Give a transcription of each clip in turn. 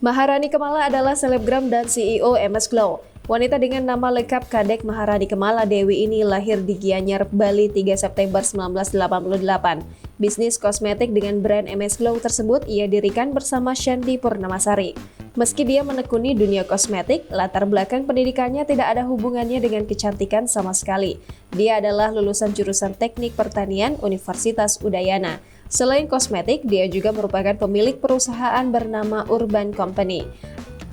Maharani Kemala adalah selebgram dan CEO MS Glow. Wanita dengan nama lengkap Kadek Maharani Kemala Dewi ini lahir di Gianyar, Bali 3 September 1988. Bisnis kosmetik dengan brand MS Glow tersebut ia dirikan bersama Shandy Purnamasari. Meski dia menekuni dunia kosmetik, latar belakang pendidikannya tidak ada hubungannya dengan kecantikan sama sekali. Dia adalah lulusan jurusan Teknik Pertanian Universitas Udayana. Selain kosmetik, dia juga merupakan pemilik perusahaan bernama Urban Company.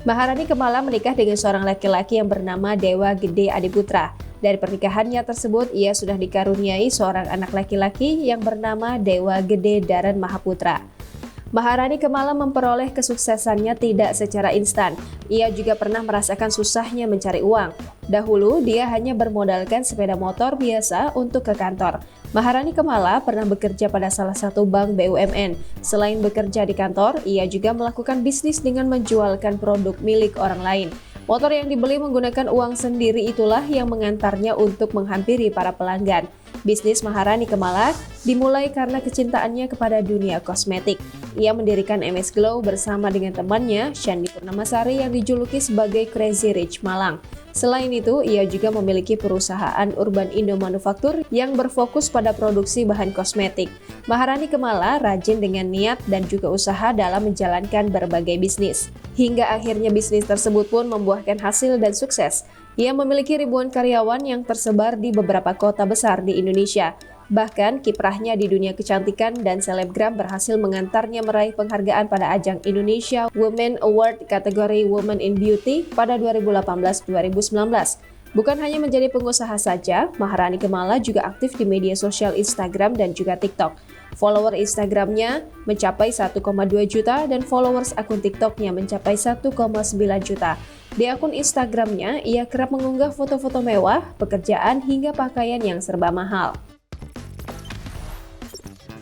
Maharani Kemala menikah dengan seorang laki-laki yang bernama Dewa Gede Adiputra. Dari pernikahannya tersebut, ia sudah dikaruniai seorang anak laki-laki yang bernama Dewa Gede Daran Mahaputra. Maharani Kemala memperoleh kesuksesannya tidak secara instan. Ia juga pernah merasakan susahnya mencari uang. Dahulu, dia hanya bermodalkan sepeda motor biasa untuk ke kantor. Maharani Kemala pernah bekerja pada salah satu bank BUMN. Selain bekerja di kantor, ia juga melakukan bisnis dengan menjualkan produk milik orang lain. Motor yang dibeli menggunakan uang sendiri itulah yang mengantarnya untuk menghampiri para pelanggan. Bisnis Maharani Kemala dimulai karena kecintaannya kepada dunia kosmetik. Ia mendirikan MS Glow bersama dengan temannya, Shandy Purnamasari yang dijuluki sebagai Crazy Rich Malang. Selain itu, ia juga memiliki perusahaan Urban Indo Manufaktur yang berfokus pada produksi bahan kosmetik. Maharani Kemala rajin dengan niat dan juga usaha dalam menjalankan berbagai bisnis. Hingga akhirnya bisnis tersebut pun membuahkan hasil dan sukses. Ia memiliki ribuan karyawan yang tersebar di beberapa kota besar di Indonesia. Bahkan kiprahnya di dunia kecantikan dan selebgram berhasil mengantarnya meraih penghargaan pada ajang Indonesia Women Award kategori Women in Beauty pada 2018-2019. Bukan hanya menjadi pengusaha saja, Maharani Kemala juga aktif di media sosial Instagram dan juga TikTok. Follower Instagramnya mencapai 1,2 juta dan followers akun TikToknya mencapai 1,9 juta. Di akun Instagramnya, ia kerap mengunggah foto-foto mewah, pekerjaan hingga pakaian yang serba mahal.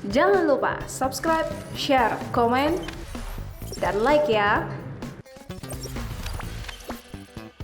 Jangan lupa subscribe, share, komen, dan like ya!